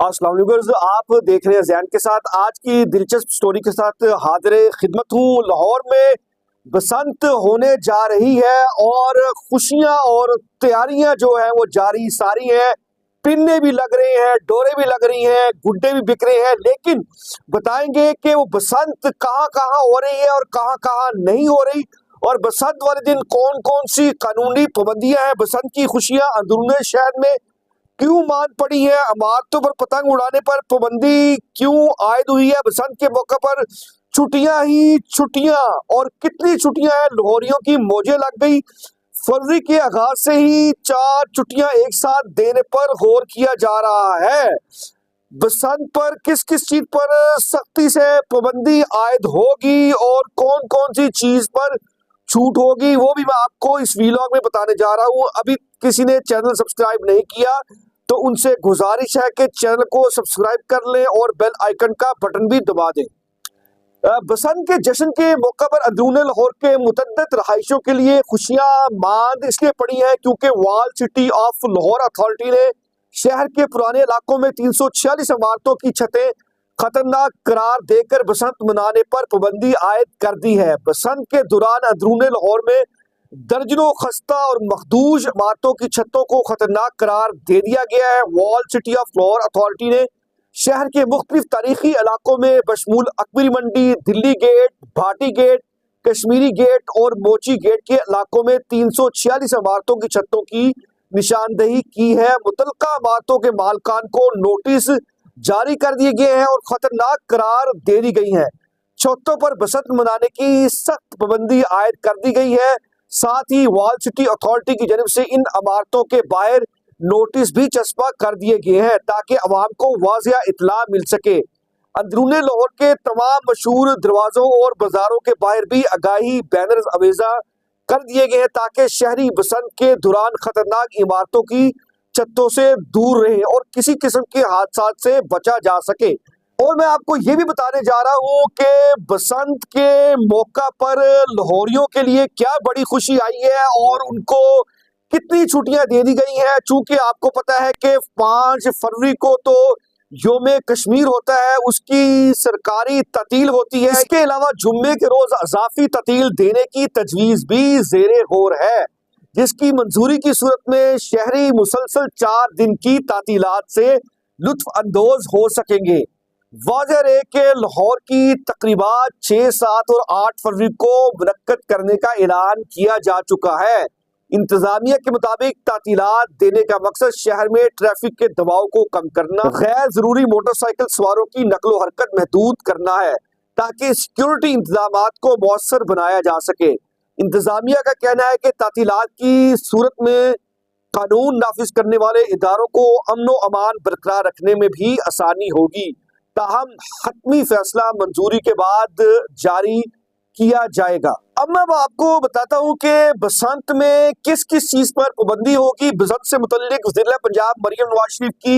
अस्सलाम वालेकुम। आप देख रहे हैं ज़ैन के साथ। आज की दिलचस्प स्टोरी के साथ हाजिर खिदमत हूँ। लाहौर में बसंत होने जा रही है और खुशियां और तैयारियां जो है वो जारी सारी हैं। पिन्ने भी लग रहे हैं, डोरे भी लग रही हैं, गुड्डे भी बिक रहे हैं, लेकिन बताएंगे कि वो बसंत कहाँ कहाँ हो रही है और कहाँ कहाँ नहीं हो रही, और बसंत वाले दिन कौन कौन सी कानूनी पाबंदियां हैं। बसंत की खुशियां अंदरूनी शहर में क्यों मान पड़ी है, इमारतों पर पतंग उड़ाने पर पाबंदी क्यों आयद हुई है, बसंत के मौके पर छुट्टियां ही छुट्टियां, और कितनी छुट्टियां हैं। लाहौरियों की मौजें लग गई। फरवरी के आगाज से ही 4 छुट्टियां एक साथ देने पर गौर किया जा रहा है। बसंत पर किस किस चीज पर सख्ती से पाबंदी आयद होगी और कौन कौन सी चीज पर छूट होगी, वो भी मैं आपको इस वीलॉग में बताने जा रहा हूँ। अभी किसी ने चैनल सब्सक्राइब नहीं किया तो उनसे गुजारिश है कि चैनल को सब्सक्राइब कर लें और बेल आइकन का बटन भी दबा दें। बसंत के जश्न के मौके पर अंदरून लाहौर के मुतअद्दिद रहायशों के लिए खुशियां मांद इसलिए पड़ी है क्योंकि wall city of Lahore authority ने शहर के पुराने इलाकों में 346 इमारतों की छतें खतरनाक करार देकर बसंत मनाने पर पाबंदी आयद कर दी है। बसंत के दौरान अंदरून लाहौर में दर्जनों खस्ता और मखदूश इमारतों की छतों को खतरनाक करार दे दिया गया है। Wall city of Lahore authority ने शहर के मुख्तलिफ तारीखी इलाकों में बशमूल Akbari Mandi, Delhi gate, Bhati gate, Kashmiri gate और मोची गेट के इलाकों में 346 इमारतों की छतों की निशानदेही की है। मुतलका इमारतों के मालकान को नोटिस जारी कर दिए गए हैं और खतरनाक करार दे दी गई है। छतों पर बसंत मनाने की सख्त पाबंदी आयद कर दी गई है। साथ ही वॉल सिटी अथॉरिटी की जानब से इन इमारतों के बाहर नोटिस भी चस्पा कर दिए गए हैं ताकि अवाम को वाज़िया इत्तला मिल सके। अंदरून लाहौर के तमाम मशहूर दरवाजों और बाजारों के बाहर भी आगाही बैनर्स अवेजा कर दिए गए हैं ताकि शहरी बसंत के दौरान खतरनाक इमारतों की छतों से दूर रहे और किसी किस्म के हादसा से बचा जा सके। और मैं आपको ये भी बताने जा रहा हूँ कि बसंत के मौका पर लाहौरियों के लिए क्या बड़ी खुशी आई है और उनको कितनी छुट्टियां दे दी गई हैं। चूंकि आपको पता है कि 5 फरवरी को तो योम कश्मीर होता है, उसकी सरकारी ततील होती है। इसके अलावा जुम्मे के रोज अजाफी ततील देने की तजवीज भी जेरे गौर है, जिसकी मंजूरी की सूरत में शहरी मुसलसल 4 दिन की तातीलात से लुत्फ अंदोज हो सकेंगे। वाज़ेह है कि लाहौर की तकरीबात 6, 7 और 8 फरवरी को मुनक्कद करने का ऐलान किया जा चुका है। इंतजामिया के मुताबिक तातीलात देने का मकसद शहर में ट्रैफिक के दबाव को कम करना, गैर जरूरी मोटरसाइकिल सवारों की नकलो हरकत महदूद करना है ताकि सिक्योरिटी इंतजाम को मौसर बनाया जा सके। इंतजामिया का कहना है कि तातीलात की सूरत में कानून नाफिज करने वाले इदारों को अमन व अमान बरकरार रखने में भी आसानी होगी। ताहम हतमी फैसला मंजूरी के बाद जारी किया जाएगा। अब मैं आपको बताता हूँ कि बसंत में किस किस चीज पर पाबंदी होगी। बसंत से मुतल्लिक वज़ीर पंजाब मरियम नवाज शरीफ की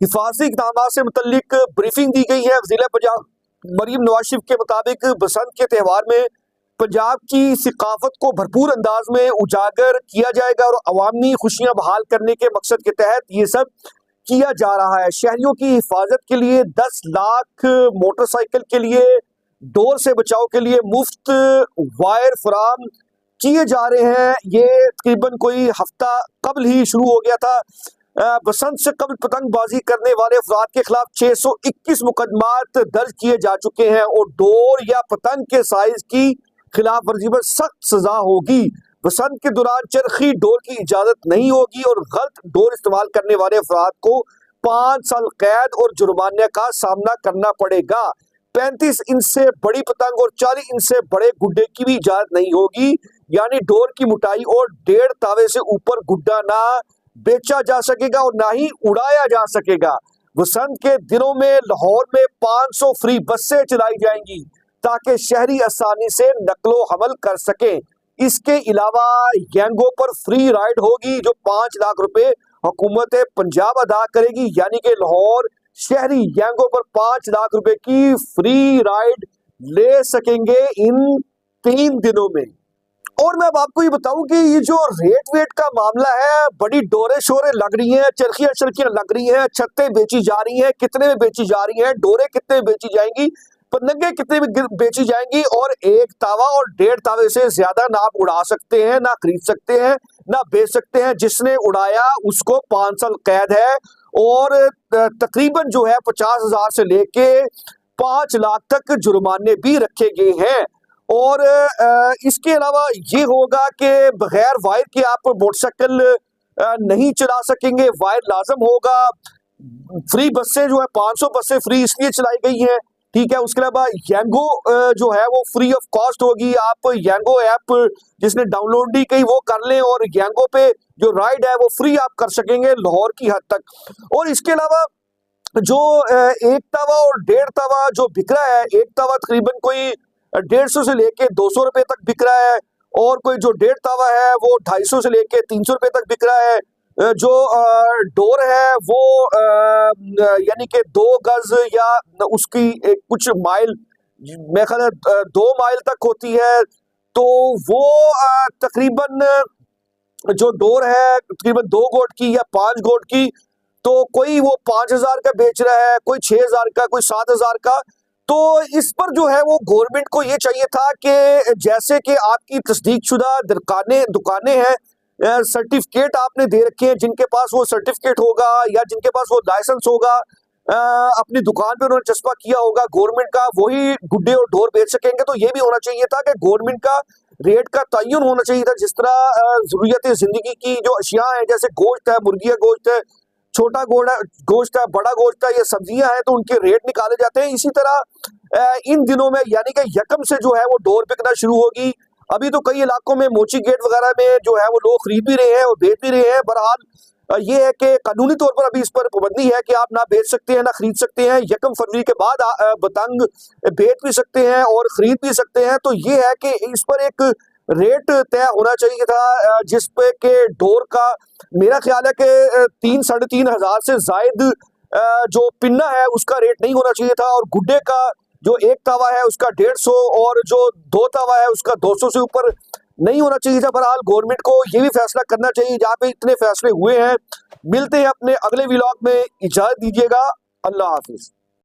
हिफाजती इक़दामात से मुतल्लिक ब्रीफिंग दी गई है। वज़ीर पंजाब मरियम नवाज शरीफ के मुताबिक बसंत के त्यौहार में पंजाब की सकाफत को भरपूर अंदाज में उजागर किया जाएगा और अवामी खुशियां बहाल करने के मकसद के तहत ये सब किया जा रहा है। शहरियों की हिफाजत के लिए 10 लाख मोटरसाइकिल के लिए डोर से बचाव के लिए मुफ्त वायर फराम किए जा रहे हैं। ये तकरीबन कोई हफ्ता कबल ही शुरू हो गया था। बसंत से कबल पतंगबाजी करने वाले अफराद के खिलाफ 621 मुकदमात दर्ज किए जा चुके हैं और डोर या पतंग के साइज की खिलाफ वर्जी पर सख्त सजा होगी। बसंत के दौरान चरखी डोर की इजाजत नहीं होगी और गलत डोर इस्तेमाल करने वाले अफराद को 5 साल कैद और जुर्माने का सामना करना पड़ेगा। 35 इंच से बड़ी पतंग और 40 इंच से बड़े गुड्डे की भी इजाजत नहीं होगी, यानी डोर की मोटाई और 1.5 तावे से ऊपर गुड्डा ना बेचा जा सकेगा और ना ही उड़ाया जा सकेगा। बसंत के दिनों में लाहौर में 500 फ्री बसें चलाई जाएंगी ताकि शहरी आसानी से नकलो हमल कर सके। इसके अलावा गैंगों पर फ्री राइड होगी जो 5 लाख रुपए हुकूमत पंजाब अदा करेगी, यानी कि लाहौर शहरी गैंगों पर 5 लाख रुपए की फ्री राइड ले सकेंगे इन 3 दिनों में। और मैं अब आपको ये बताऊं कि ये जो रेट वेट का मामला है, बड़ी डोरे शोरे लग रही हैं, चरखियां शर्खियां लग रही हैं, छत्तें बेची जा रही हैं, कितने में बेची जा रही हैं, डोरे कितने में बेची जाएंगी, पतंगे कितने में बेची जाएंगी, और एक तावा और 1.5 तावे से ज्यादा ना आप उड़ा सकते हैं, ना खरीद सकते हैं, ना बेच सकते हैं। जिसने उड़ाया उसको 5 साल कैद है और तकरीबन जो है 50,000 से लेके 5 लाख तक जुर्माने भी रखे गए हैं। और इसके अलावा ये होगा कि बगैर वायर के आप मोटरसाइकिल नहीं चला सकेंगे, वायर लाजम होगा। फ्री बसें जो है 500 बसें फ्री इसलिए चलाई गई हैं, ठीक है। उसके अलावा यांगो जो है वो फ्री ऑफ कॉस्ट होगी। आप यांगो ऐप जिसने डाउनलोड नहीं की वो कर लें और यांगो पे जो राइड है वो फ्री आप कर सकेंगे लाहौर की हद तक। और इसके अलावा जो एक तवा और 1.5 तवा जो बिक रहा है, एक तवा तकरीबन कोई 150 से लेके 200 रुपए तक बिक रहा है, और कोई जो 1.5 तवा है वो 250 से लेके 300 रुपए तक बिक रहा है। जो डोर है वो यानी कि 2 गज या उसकी कुछ माइल, मेरे ख्याल है 2 माइल तक होती है, तो वो तकरीबन जो डोर है तकरीबन 2 गोट की या 5 गोट की, तो कोई वो 5,000 का बेच रहा है, कोई 6,000 का, कोई 7,000 का। तो इस पर जो है वो गवर्नमेंट को ये चाहिए था कि जैसे कि आपकी तस्दीकशुदा दुकानें हैं, सर्टिफिकेट आपने दे रखे हैं, जिनके पास वो सर्टिफिकेट होगा या जिनके पास वो लाइसेंस होगा, अपनी दुकान पे उन्होंने चस्पा किया होगा गवर्नमेंट का, वही गुड्डे और ढोर बेच सकेंगे। तो ये भी होना चाहिए था कि गवर्नमेंट का रेट का तयन होना चाहिए था। जिस तरह जरूरियत जिंदगी की जो अशिया हैं, जैसे गोश्त है, मुर्गी का गोश्त है, छोटा गोश्त है, बड़ा गोश्त है, ये सब्जियां हैं, तो उनके रेट निकाले जाते हैं। इसी तरह इन दिनों में यानी कि यकम से जो है वो डोर बिकना शुरू होगी। अभी तो कई इलाकों में मोची गेट वगैरह में जो है वो लोग खरीद भी रहे हैं और बेच भी रहे हैं। बहरहाल ये है कि कानूनी तौर पर अभी इस पर पाबंदी है कि आप ना बेच सकते हैं ना खरीद सकते हैं। 1 फरवरी के बाद पतंग बेच भी सकते हैं और खरीद भी सकते हैं। तो ये है कि इस पर एक रेट तय होना चाहिए था, जिस पे के डोर का मेरा ख्याल है कि 3-3.5 हजार से जायद जो पिन्ना है उसका रेट नहीं होना चाहिए था, और गुड्डे का जो एक तवा है उसका 150 और जो 2 तवा है उसका 200 से ऊपर नहीं होना चाहिए था। बहरहाल गवर्नमेंट को ये भी फैसला करना चाहिए। जहाँ पे इतने फैसले हुए हैं, मिलते हैं अपने अगले व्लॉग में, इजाजत दीजिएगा, अल्लाह हाफिज।